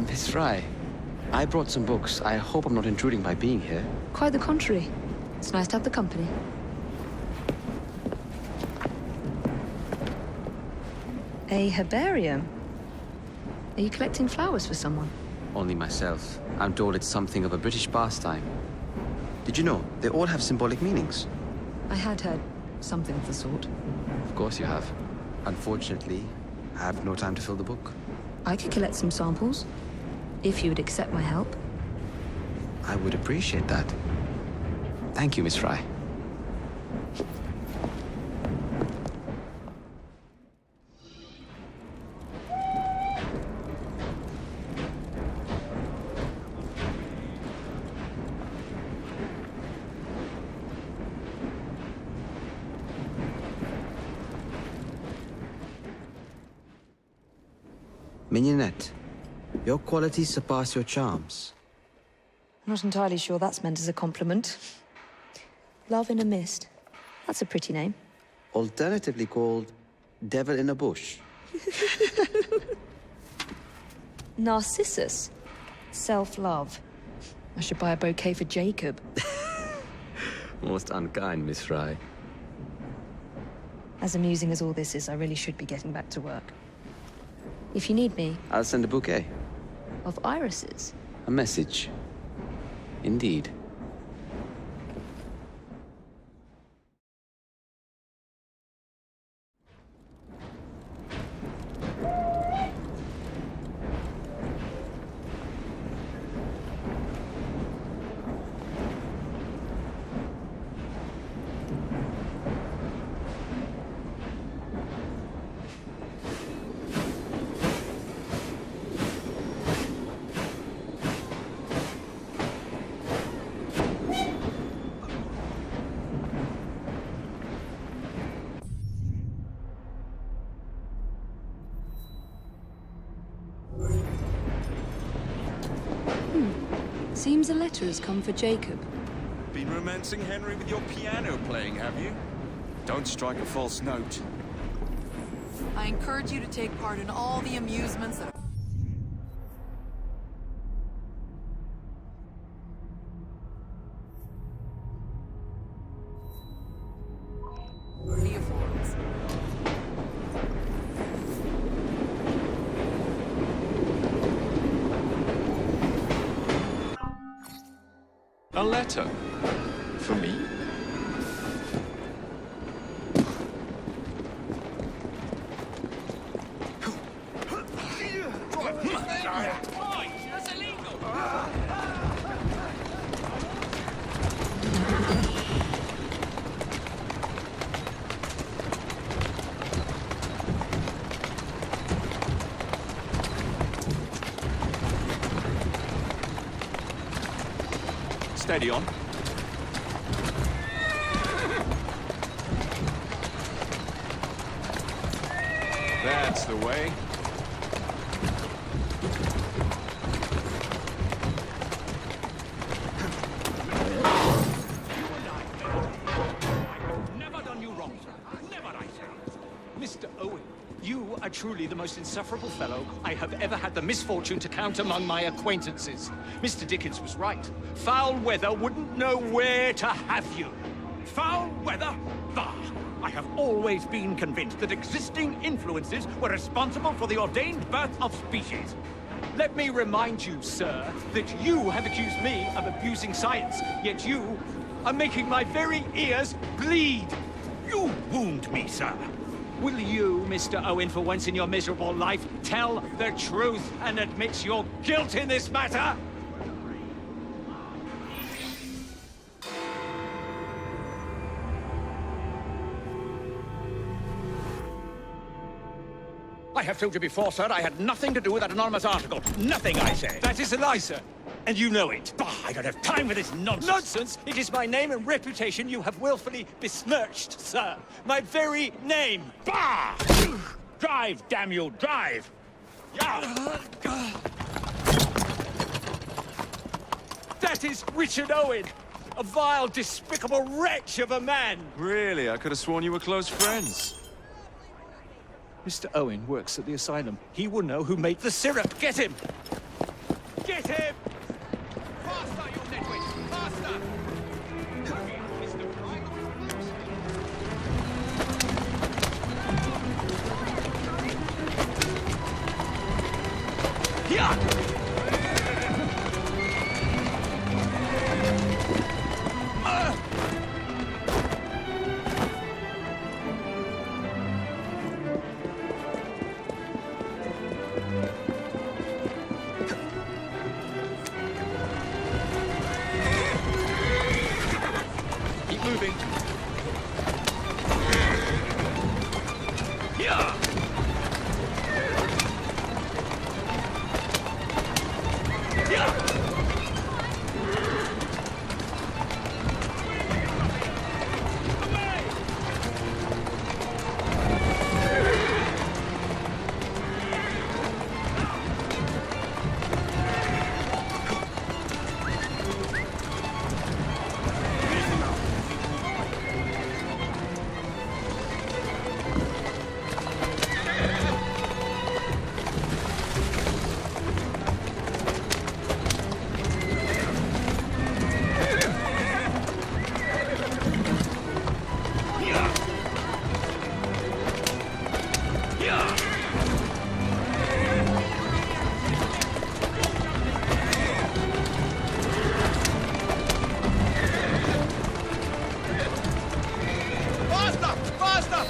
Miss Fry, I brought some books. I hope I'm not intruding by being here. Quite the contrary. It's nice to have the company. A herbarium? Are you collecting flowers for someone? Only myself. I'm told it's something of a British pastime. Did you know? They all have symbolic meanings. I had heard something of the sort. Of course you have. Unfortunately, I have no time to fill the book. I could collect some samples, if you would accept my help. I would appreciate that. Thank you, Miss Fry. Mignonette, your qualities surpass your charms. I'm not entirely sure that's meant as a compliment. Love in a Mist. That's a pretty name. Alternatively called Devil in a Bush. Narcissus. Self-love. I should buy a bouquet for Jacob. Most unkind, Miss Fry. As amusing as all this is, I really should be getting back to work. If you need me... I'll send a bouquet. Of irises? A message. Indeed. Seems a letter has come for Jacob. Been romancing Henry with your piano playing, have you? Don't strike a false note. I encourage you to take part in all the amusements that the affords. A letter? For me? That's illegal! Steady on. That's the way. Never done you wrong, sir. Never, I say. Mr. Owen, you are truly the most insufferable fellow I have ever had the misfortune to count among my acquaintances. Mr. Dickens was right. Foul weather wouldn't know where to have you. Foul weather? Bah! I have always been convinced that existing influences were responsible for the ordained birth of species. Let me remind you, sir, that you have accused me of abusing science, yet you are making my very ears bleed. You wound me, sir. Will you, Mr. Owen, for once in your miserable life, tell the truth and admit your guilt in this matter? I have told you before, sir, I had nothing to do with that anonymous article. Nothing, I say. That is a lie, sir. And you know it. Bah, I don't have time for this nonsense. Nonsense? It is my name and reputation you have willfully besmirched, sir. My very name. Bah! Drive, damn you, drive! Yeah. That is Richard Owen, a vile, despicable wretch of a man. Really? I could have sworn you were close friends. Mr. Owen works at the asylum. He will know who made the syrup. Get him! Get him! Faster, you nitwit! Faster! Yeah! Keep moving. Yeah! Yeah! Faster! Faster!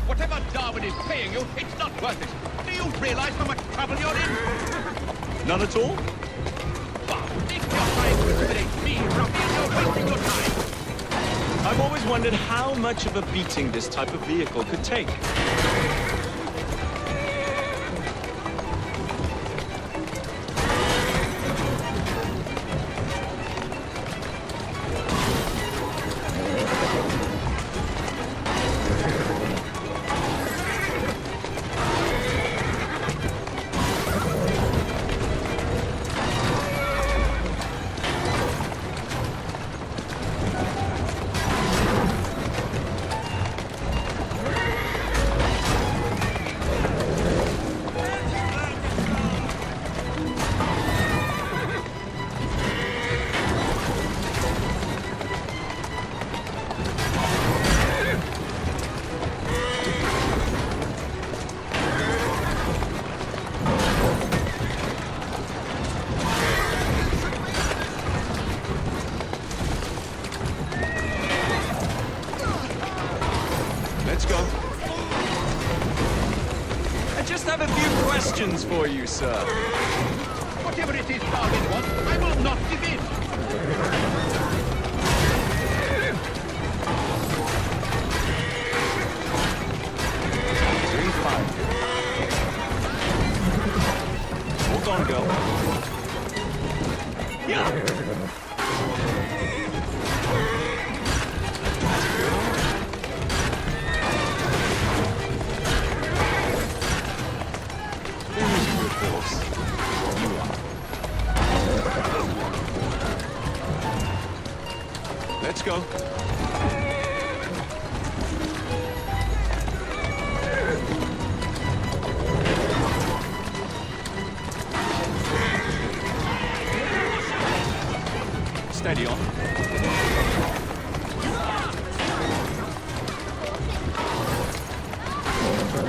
Whatever Darwin is paying you, it's not worth it. Do you realize how much trouble you're in? None at all? Bah, if you're trying to intimidate me, ruffian, you're wasting your time. I've always wondered how much of a beating this type of vehicle could take. Let's go. I just have a few questions for you, sir. Whatever it is Darwin wants, I will not give in. Doing fine. Hold on, girl. Yeah. Who's a good horse? You are. Let's go. Steady on.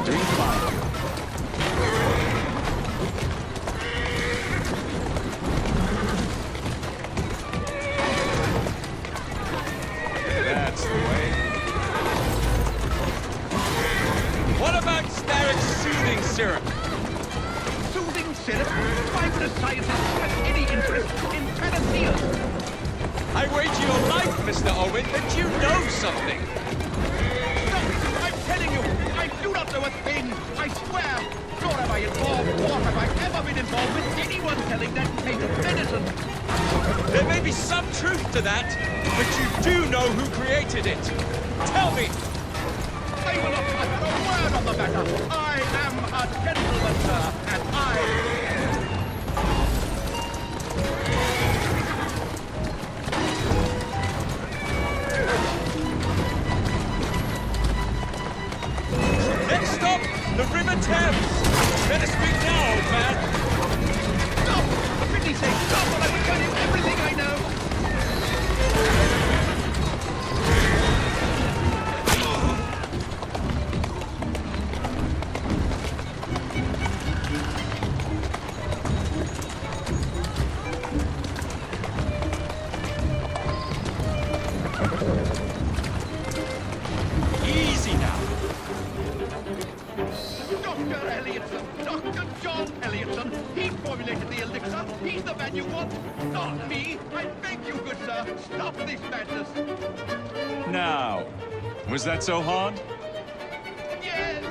Doing fine. That's the way. What about Starrick's soothing syrup? Soothing syrup? Why would a scientist have any interest in panacea? I wager your life, Mr. Owen, that you know something. No, I'm telling you, I do not know a thing. I swear. Nor am I involved or is some truth to that, but you do know who created it. Tell me. I will not utter a word on the matter. I am a gentleman, sir, and I... Next stop, the River Thames. Better speak now, old man. Stop! For pity's sake, stop, or I will tell you everything I know! Easy now. Dr. Elliotson, Dr. John Elliotson, he formulated the elixir. He's the man you want, not me. I beg you, good sir, stop this madness. Now, was that so hard? Yes!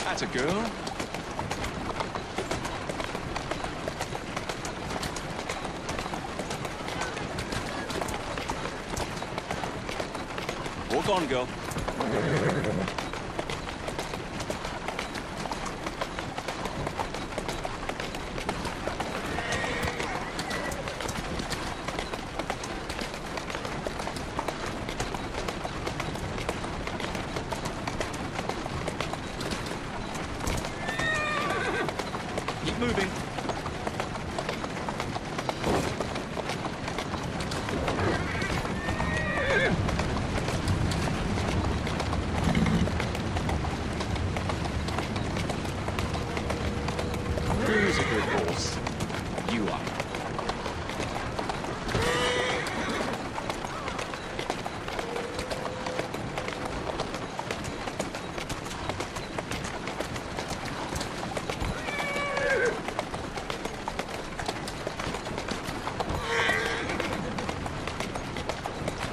That's a girl. Walk on, girl. Keep moving. Who's a good horse? You are.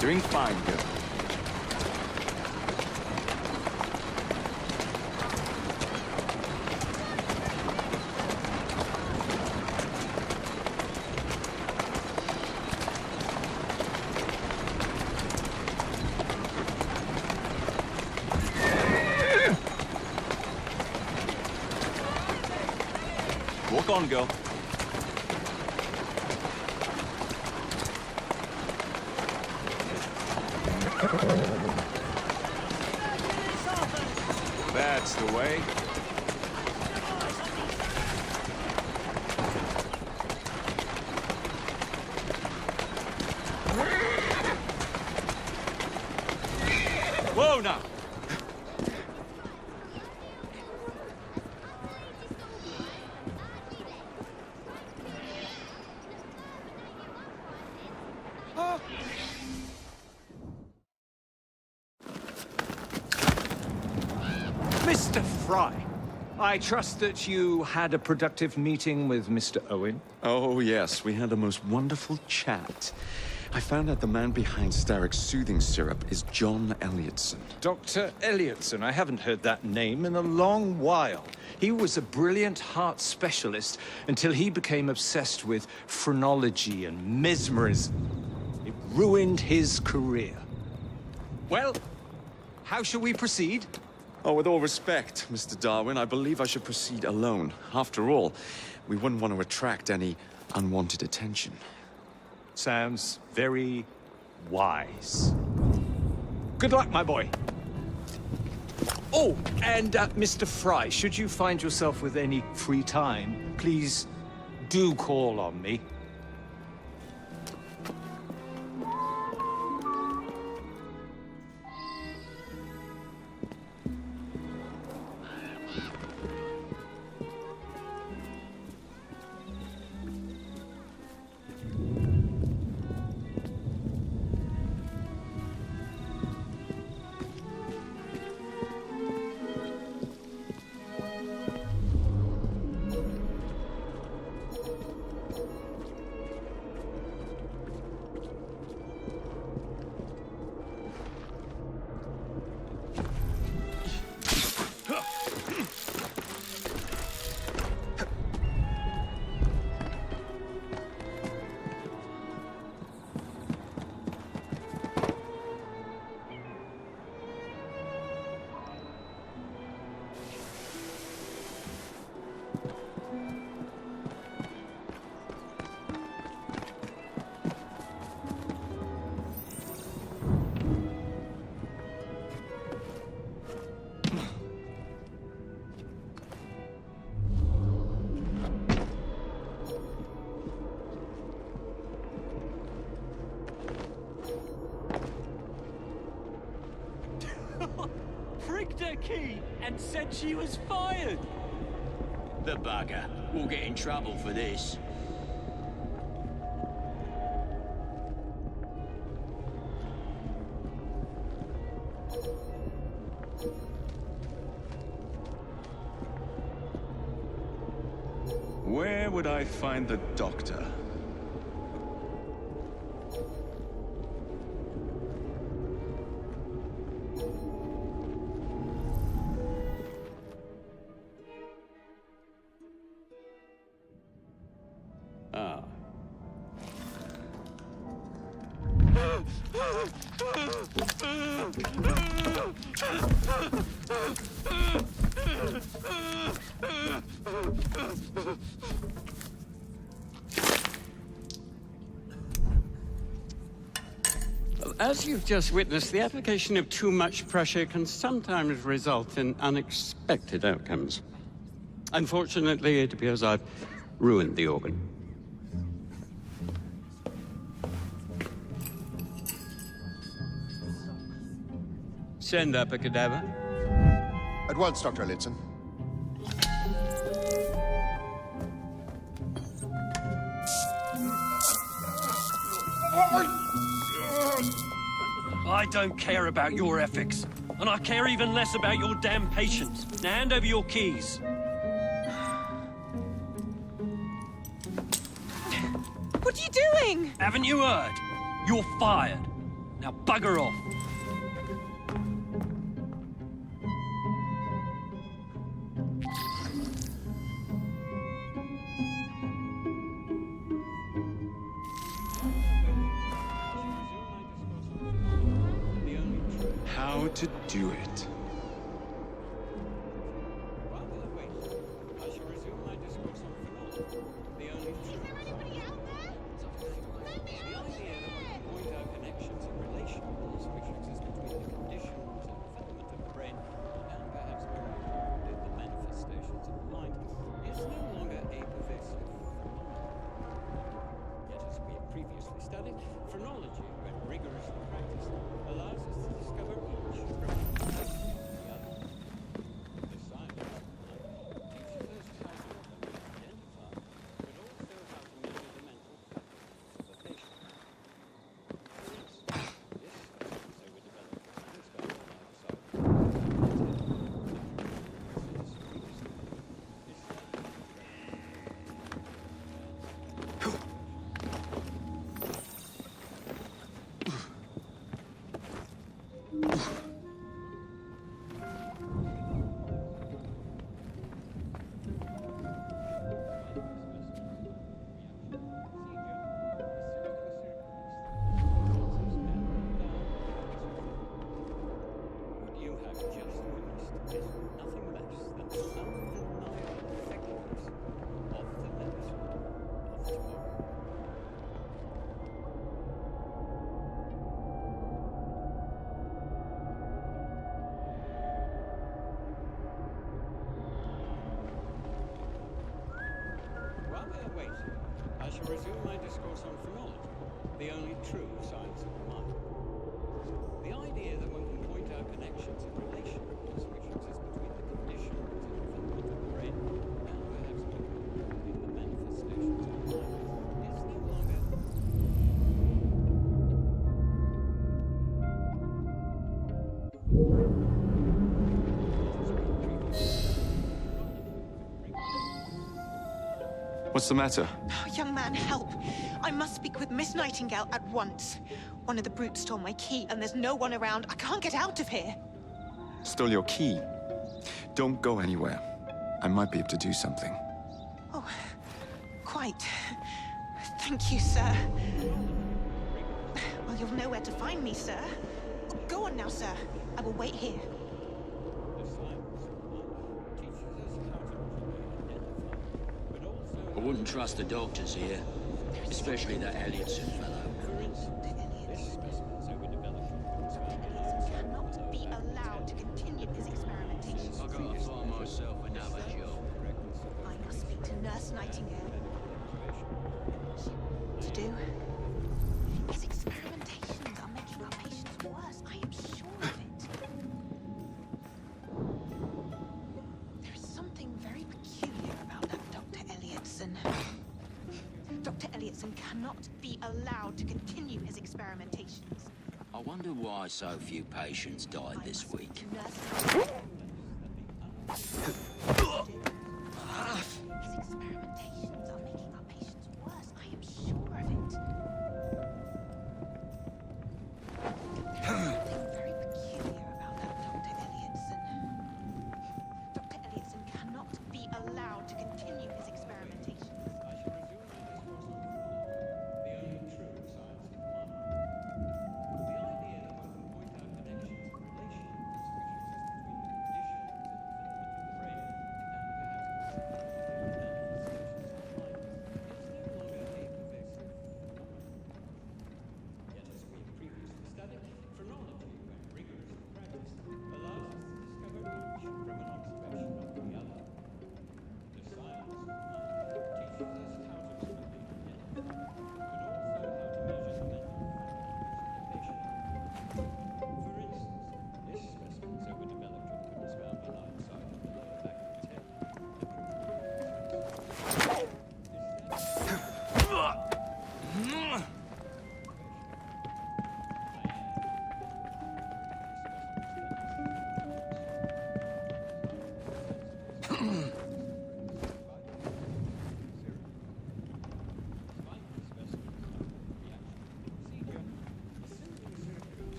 Doing fine, girl. Walk on, girl. That's the way. Whoa, now. Mr. Fry, I trust that you had a productive meeting with Mr. Owen. Oh, yes, we had the most wonderful chat. I found out the man behind Starrick's soothing syrup is John Elliotson. Dr. Elliotson, I haven't heard that name in a long while. He was a brilliant heart specialist until he became obsessed with phrenology and mesmerism. It ruined his career. Well, how shall we proceed? Oh, with all respect, Mr. Darwin, I believe I should proceed alone. After all, we wouldn't want to attract any unwanted attention. Sounds very wise. Good luck, my boy. Oh, and Mr. Fry, should you find yourself with any free time, please do call on me. Pricked her key and said she was fired. The bugger. We'll get in trouble for this. Where would I find the doctor? Ah. As you've just witnessed, the application of too much pressure can sometimes result in unexpected outcomes. Unfortunately, it appears I've ruined the organ. Send up a cadaver. At once, Dr. Elliotson. I don't care about your ethics, and I care even less about your damn patients. Now hand over your keys. What are you doing? Haven't you heard? You're fired. Now bugger off. How to do it. Previously studied, phrenology, when rigorously practiced, allows us to discover each from the other. The science of mind teaches us how to not only identify, but also how to measure the mental capacity of a patient. For instance, this so we developed a standard true science of the mind. The idea that one can point out connections and relationships which exist between the conditions and development of the brain, and perhaps in the manifestations of the mind, is no longer. What's the matter? Oh, young man, help. I must speak with Miss Nightingale at once. One of the brutes stole my key, and there's no one around. I can't get out of here. Stole your key. Don't go anywhere. I might be able to do something. Oh, quite. Thank you, sir. Well, you'll know where to find me, sir. Go on now, sir. I will wait here. I wouldn't trust the doctors here, especially that Elliotson fellow. Cannot be allowed to continue his experimentations. I've got to find myself another job. I must speak to Nurse Nightingale. To do? His experimentations are making our patients worse. I am sure of it. There is something very peculiar about that Dr. Elliotson. Dr. Elliotson cannot be allowed to continue his experimentations. I wonder why so few patients died this week. Nurse His experimentations are making our patients worse. I am sure of it. There's something very peculiar about that Dr. Elliotson. Dr. Elliotson cannot be allowed to continue his experimentations.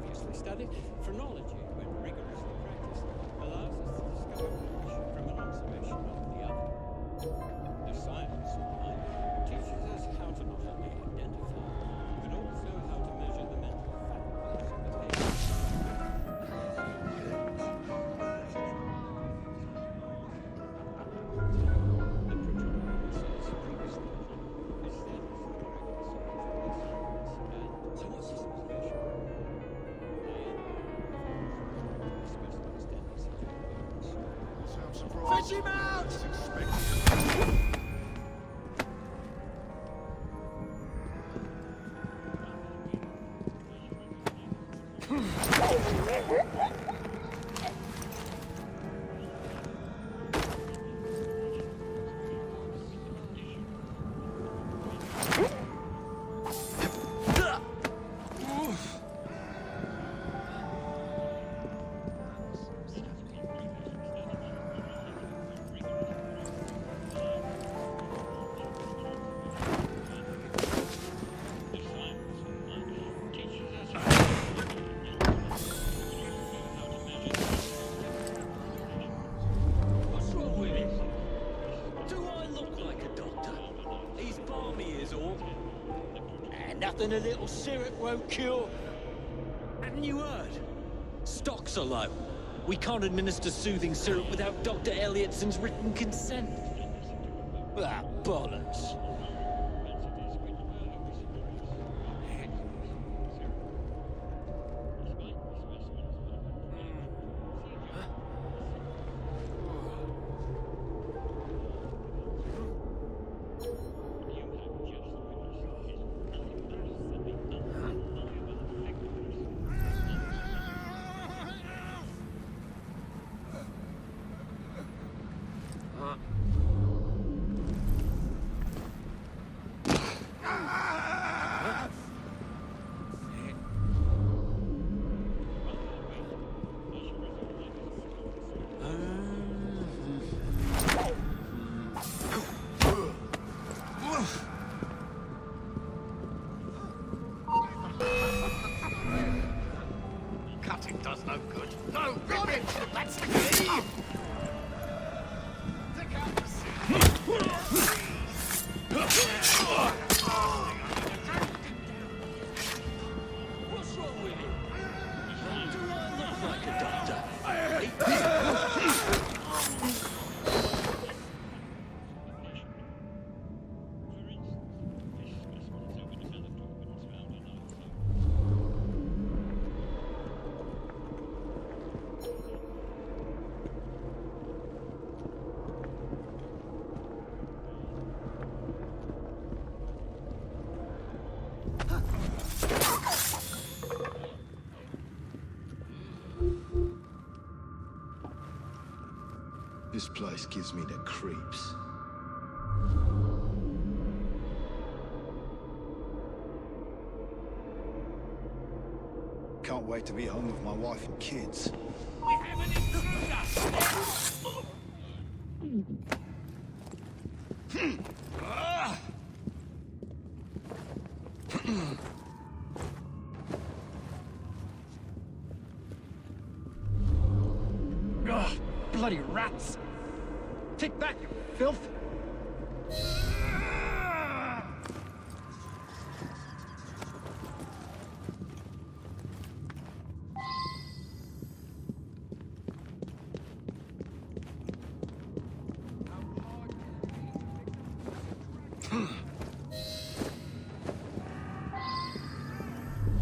previously studied, phrenology, when rigorously practiced, allows us to discover one from an observation of the other. The science of mind teaches us how to not only identify, but also how to measure the mental faculties of the patient. So what's this observation? Sounds surprised. Fish him out! What's wrong with him? Do I look like a doctor? He's balmy is all. And nothing a little syrup won't cure. Haven't you heard? Stocks are low. We can't administer soothing syrup without Dr. Elliotson's written consent. Ah, bollocks. Cutting does no good. No, got it! That's the key! Take out the What's wrong with him? Do I look like a doctor? This place gives me the creeps. Can't wait to be home with my wife and kids. We have an intruder! Ugh, bloody rats! Take back, you filth!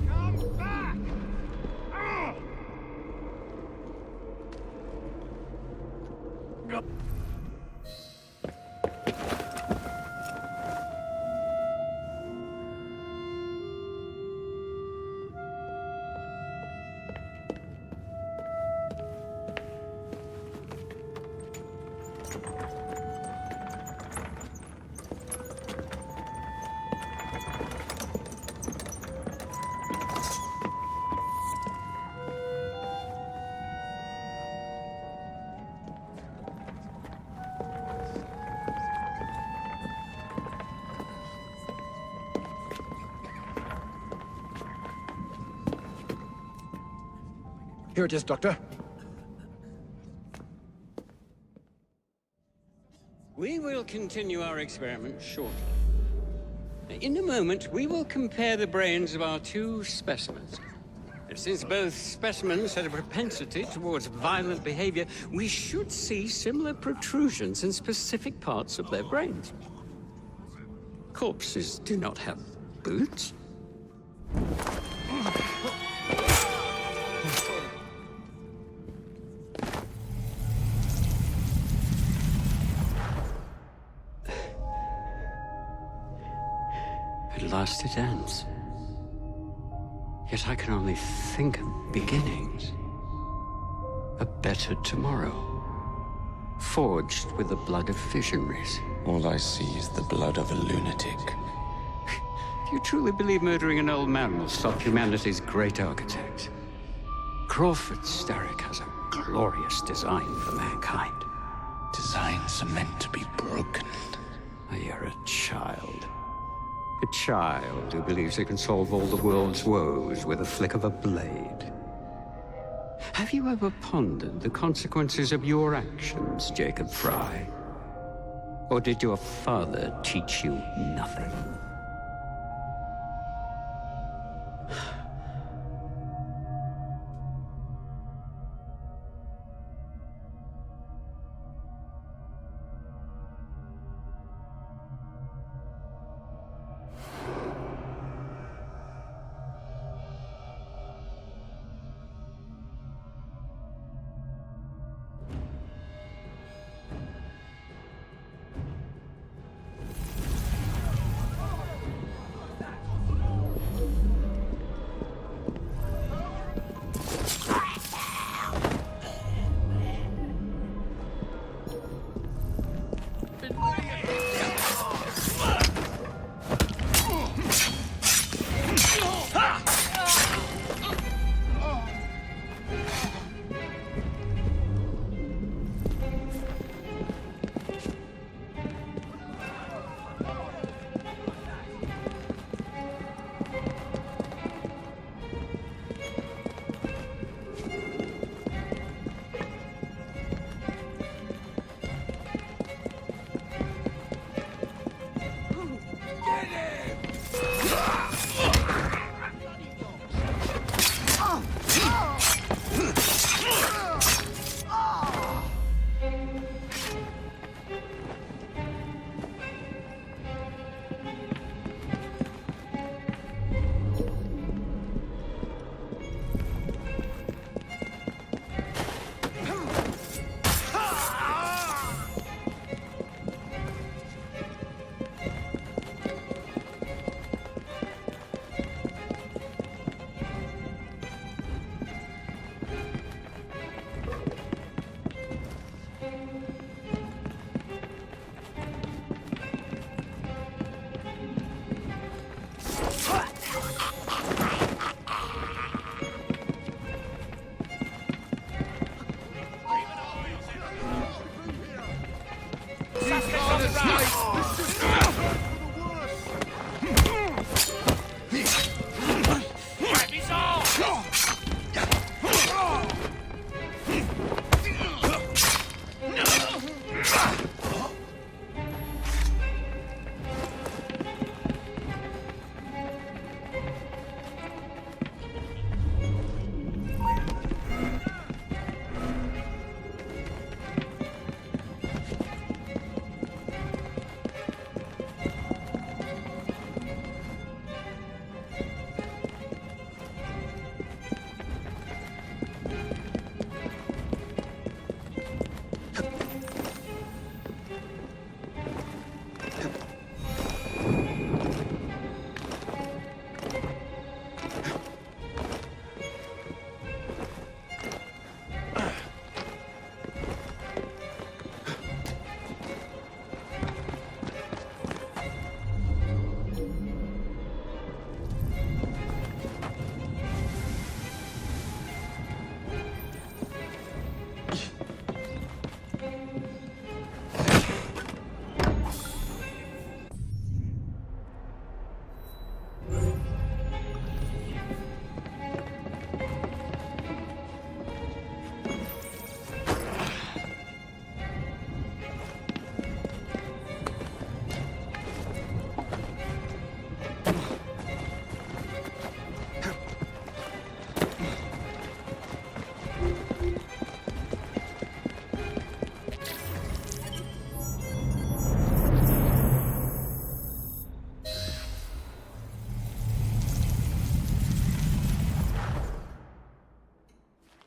Come back! Ugh. Here it is, Doctor. We will continue our experiment shortly. In a moment, we will compare the brains of our two specimens. Since both specimens had a propensity towards violent behavior, we should see similar protrusions in specific parts of their brains. Corpses do not have boots. At last it ends. Yet I can only think of beginnings. A better tomorrow, forged with the blood of visionaries. All I see is the blood of a lunatic. Do you truly believe murdering an old man will stop humanity's great architect? Crawford Starrick has a glorious design for mankind. Designs are meant to be broken. You're a child. A child who believes it can solve all the world's woes with a flick of a blade. Have you ever pondered the consequences of your actions, Jacob Fry? Or did your father teach you nothing?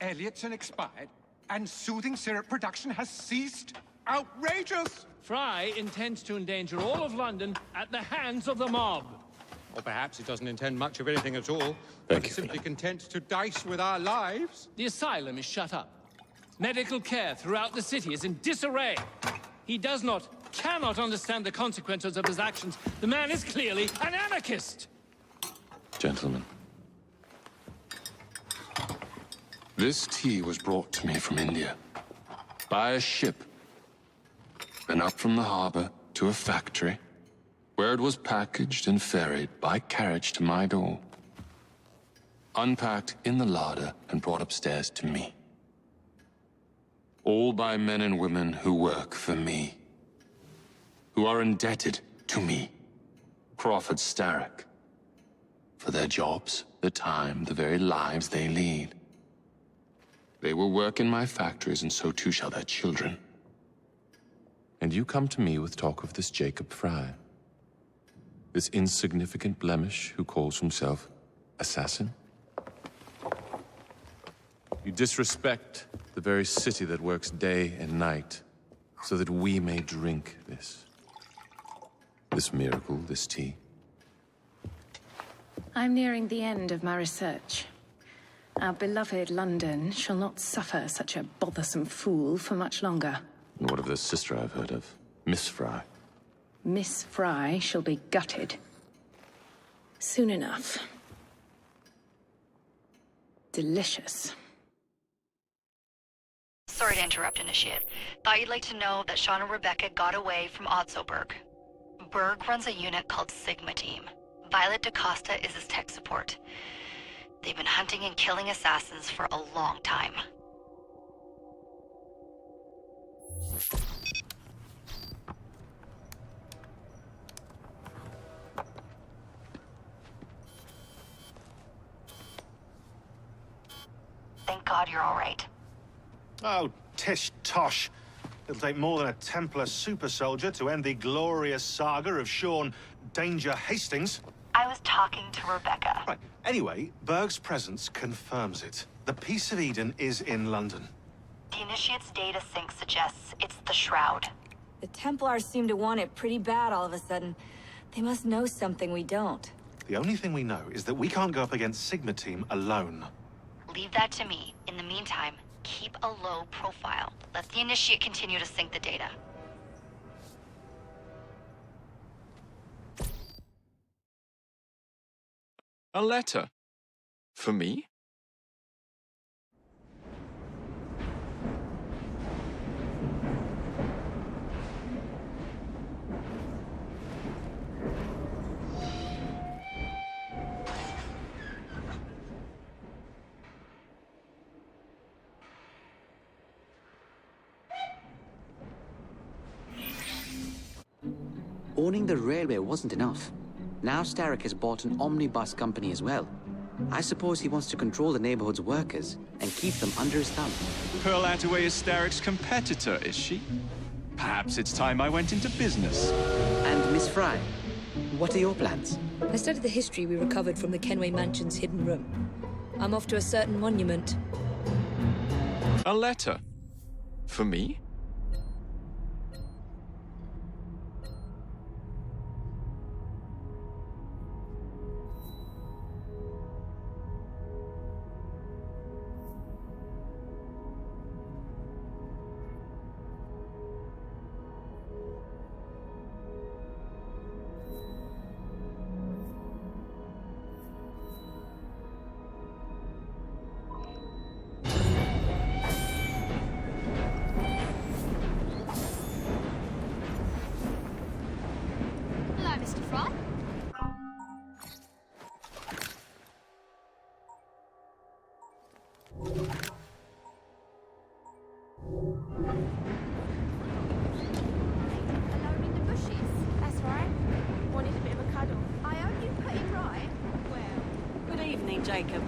Elliotson expired, and soothing syrup production has ceased? Outrageous! Fry intends to endanger all of London at the hands of the mob. Or perhaps he doesn't intend much of anything at all. Thank He's you, simply content to dice with our lives. The asylum is shut up. Medical care throughout the city is in disarray. He cannot understand the consequences of his actions. The man is clearly an anarchist! Gentlemen. This tea was brought to me from India. By a ship. Then up from the harbor to a factory, where it was packaged and ferried by carriage to my door. Unpacked in the larder and brought upstairs to me. All by men and women who work for me. Who are indebted to me, Crawford Starrick. For their jobs, the time, the very lives they lead. They will work in my factories, and so too shall their children. And you come to me with talk of this Jacob Fry. This insignificant blemish who calls himself assassin? You disrespect the very city that works day and night so that we may drink this miracle, this tea. I'm nearing the end of my research. Our beloved London shall not suffer such a bothersome fool for much longer. And what of the sister I've heard of, Miss Fry? Miss Fry shall be gutted. Soon enough. Delicious. Sorry to interrupt, Initiate. Thought you'd like to know that Sean and Rebecca got away from Otzoberg. Berg runs a unit called Sigma Team. Violet DaCosta is his tech support. They've been hunting and killing assassins for a long time. Thank God you're all right. Oh, tish tosh. It'll take more than a Templar super soldier to end the glorious saga of Sean Danger Hastings. I was talking to Rebecca. Right. Anyway, Berg's presence confirms it. The Peace of Eden is in London. The Initiate's data sync suggests it's the Shroud. The Templars seem to want it pretty bad all of a sudden. They must know something we don't. The only thing we know is that we can't go up against Sigma Team alone. Leave that to me. In the meantime, keep a low profile. Let the Initiate continue to sync the data. A letter? For me? Owning the railway wasn't enough. Now Starrick has bought an omnibus company as well. I suppose he wants to control the neighborhood's workers and keep them under his thumb. Pearl Attaway is Starrick's competitor, is she? Perhaps it's time I went into business. And Miss Fry, what are your plans? I studied the history we recovered from the Kenway Mansion's hidden room. I'm off to a certain monument. A letter? For me? Hello, Mr. Fry. Alone in the bushes. That's right. Wanted a bit of a cuddle. I hope you put it right. Well, Good evening, Jacob.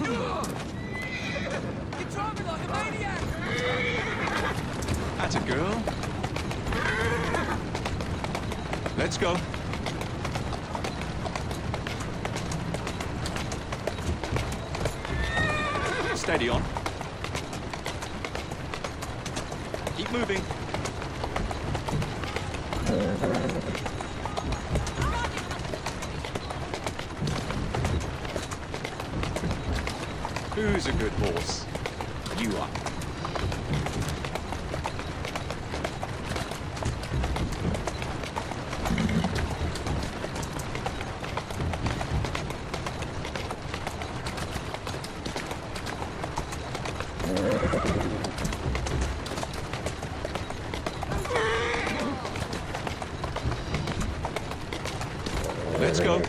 You're driving like a maniac! That's a girl. Let's go. Steady on. Keep moving. Who's a good horse? You are. Let's go.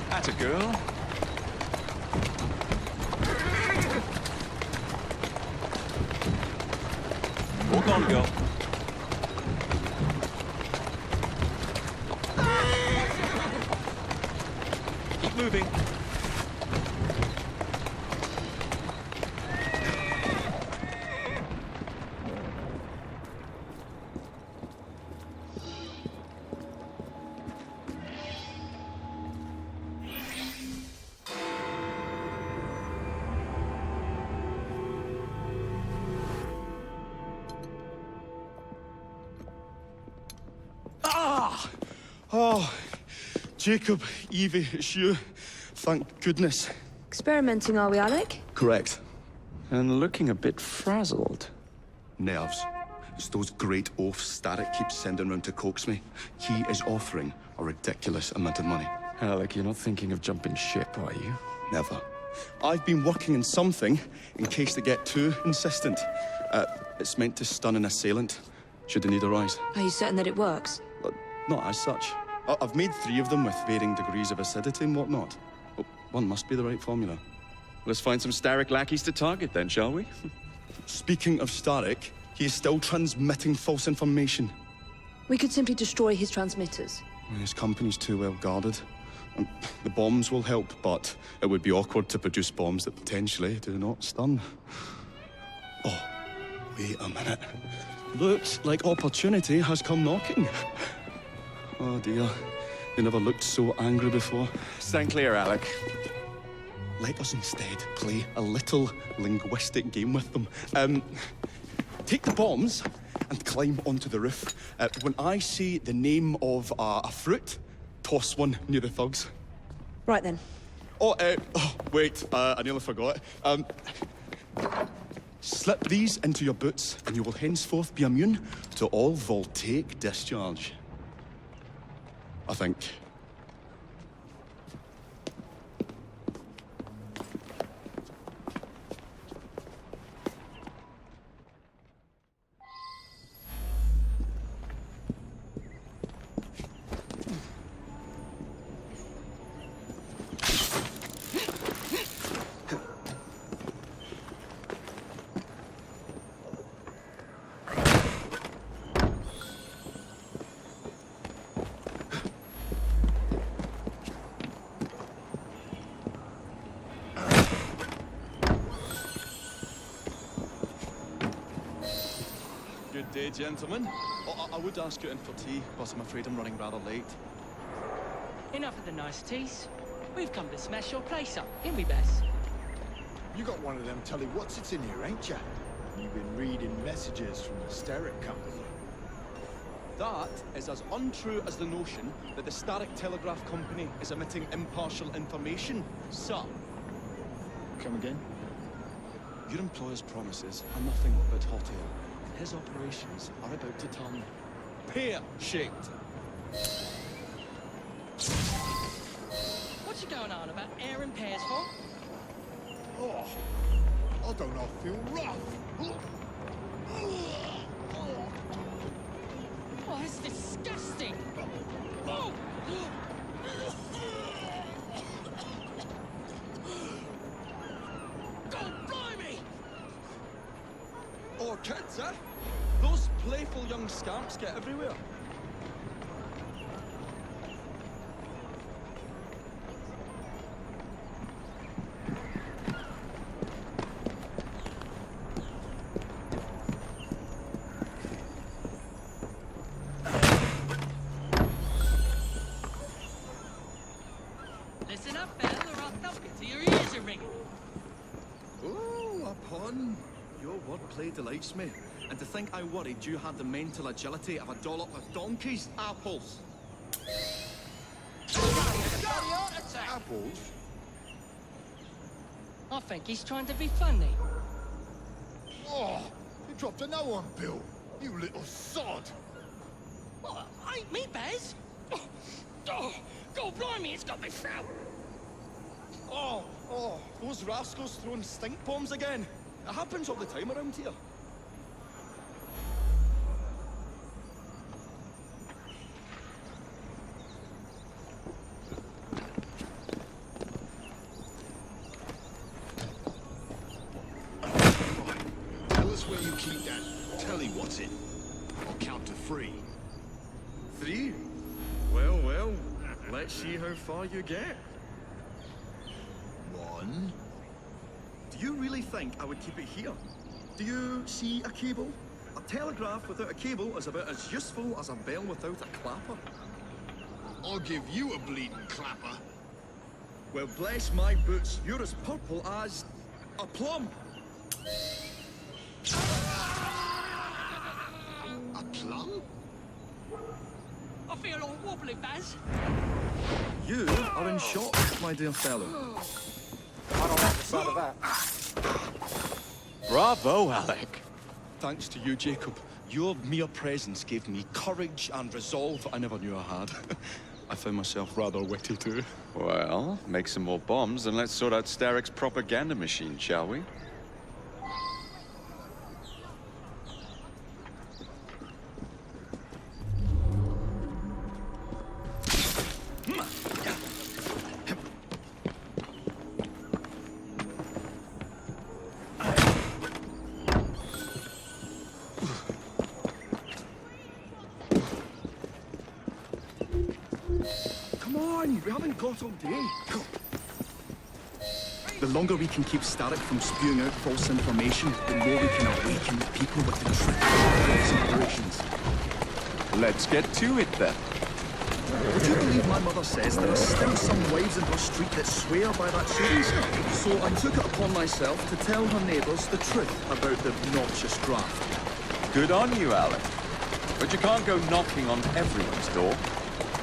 That's a girl. Hold on, girl. Keep moving. Oh, Jacob, Evie, it's you. Thank goodness. Experimenting, are we, Alec? Correct. And looking a bit frazzled. Nerves. It's those great oafs Starrick keeps sending round to coax me. He is offering a ridiculous amount of money. Alec, you're not thinking of jumping ship, are you? Never. I've been working on something in case they get too insistent. It's meant to stun an assailant, should the need arise. Are you certain that it works? Not as such. I've made 3 of them with varying degrees of acidity and whatnot. Well, one must be the right formula. Let's find some Starrick lackeys to target then, shall we? Speaking of Starrick, he is still transmitting false information. We could simply destroy his transmitters. His company's too well guarded. The bombs will help, but it would be awkward to produce bombs that potentially do not stun. Oh, wait a minute. Looks like opportunity has come knocking. Oh dear, they never looked so angry before. Stand clear, Alec. Let us instead play a little linguistic game with them. Take the bombs and climb onto the roof. When I say the name of a fruit, toss one near the thugs. Right then. Oh, wait, I nearly forgot. Slip these into your boots and you will henceforth be immune to all voltaic discharge. I think. Good day, gentlemen. Oh, I would ask you in for tea, but I'm afraid I'm running rather late. Enough of the niceties. We've come to smash your place up, ain't we, Bess? You got one of them telly what's-its in here, ain't ya? You've been reading messages from the Starrick Company. That is as untrue as the notion that the Starrick Telegraph Company is emitting impartial information, sir. Come again? Your employer's promises are nothing but hot air. His operations are about to turn pear-shaped. What you going on about air and pears for? Oh, I don't know, I feel rough. Oh, it's disgusting! Oh! God blimey! Kids, eh? Those playful young scamps get everywhere. Listen up, Belle, or I'll thump it till your ears are ringing. Oh, a pun. Your wordplay delights me. And to think I worried you had the mental agility of a dollop of donkey's apples. Apples? I think he's trying to be funny. Oh, you dropped a no on Bill. You little sod. What? Ain't me, Bez? Oh, God blimey, it's got me throat. Oh, those rascals throwing stink bombs again. It happens all the time around here. Tell us where you keep that telly what's it. I'll count to 3. 3? Well, let's see how far you get. 1. Do you really think I would keep it here? Do you see a cable? A telegraph without a cable is about as useful as a bell without a clapper. I'll give you a bleeding clapper. Well, bless my boots, you're as purple as a plum. A plum? I feel all wobbly, Baz. You are in shock, my dear fellow. I don't like the sound of that. Bravo, Alec. Thanks to you, Jacob. Your mere presence gave me courage and resolve I never knew I had. I found myself rather witty too. Well, make some more bombs and let's sort out Starrick's propaganda machine, shall we? Come on, we haven't got all day. The longer we can keep Starrick from spewing out false information, the more we can awaken the people with the truth about his operations. Let's get to it then. Would you believe my mother says there are still some wives in her street that swear by that series? So I took it upon myself to tell her neighbours the truth about the obnoxious draft. Good on you, Alec. But you can't go knocking on everyone's door.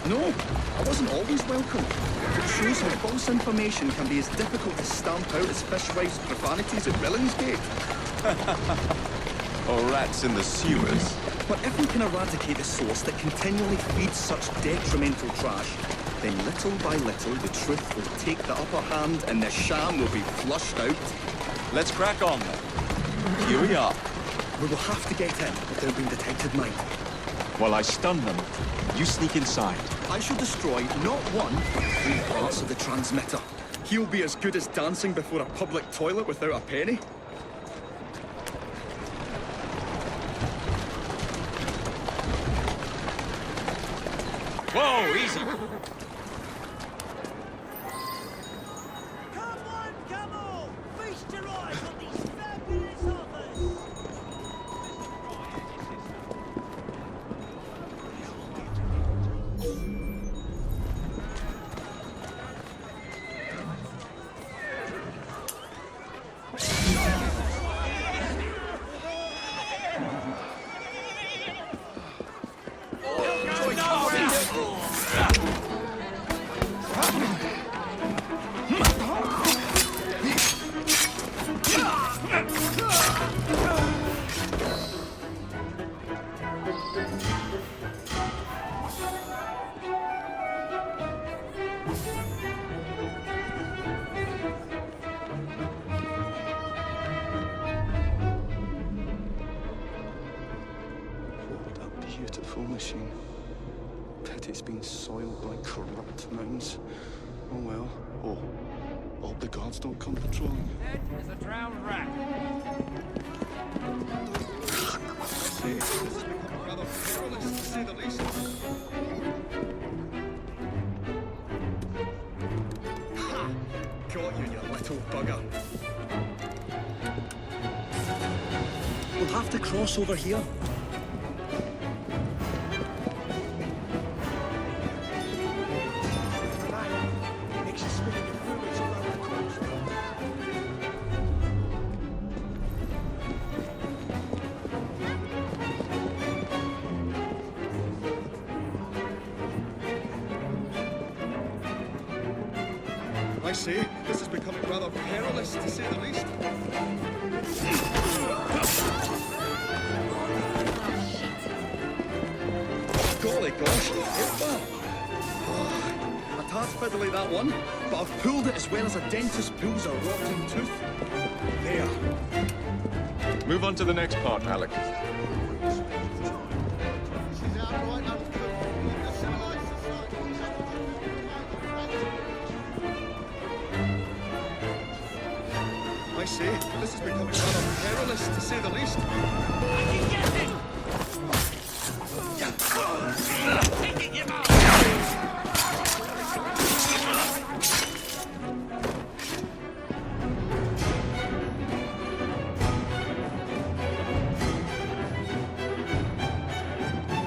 No, I wasn't always welcome. It shows how false information can be as difficult to stamp out as fishwives' profanities at Billingsgate. Or rats in the sewers. But if we can eradicate the source that continually feeds such detrimental trash, then little by little the truth will take the upper hand and the sham will be flushed out. Let's crack on then. Here we are. We will have to get in without being detected, mind. While I stun them, you sneak inside. I shall destroy not one, but 3 parts of the transmitter. He'll be as good as dancing before a public toilet without a penny. Whoa, easy. Come on! Feast your eyes on these fabulous offers! What a beautiful machine. Pity it's been soiled by corrupt minds. Oh well. Oh, hope the guards don't come patrolling. Dead as a drowned rat. See, this is becoming rather perilous, to say the least. Ha! Got you, you little bugger. We'll have to cross over here. Makes you spinning your fluids around the cross. I say, this is becoming rather perilous, to say the least. Golly gosh, well, a tad fiddly that one, but I've pulled it as well as a dentist pulls a rotten tooth. There. Move on to the next part, Alec. I say, this is becoming rather perilous, to say the least.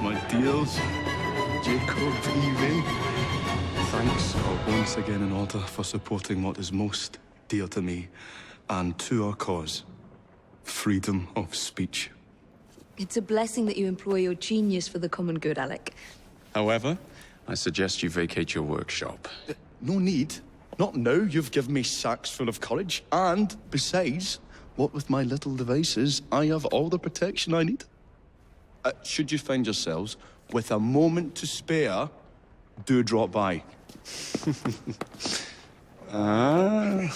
My dears, Jacob, Evie, thanks are once again in order for supporting what is most dear to me and to our cause, freedom of speech. It's a blessing that you employ your genius for the common good, Alec. However, I suggest you vacate your workshop. No need. Not now you've given me sacks full of courage. And, besides, what with my little devices, I have all the protection I need. Should you find yourselves with a moment to spare, do drop by. Ah.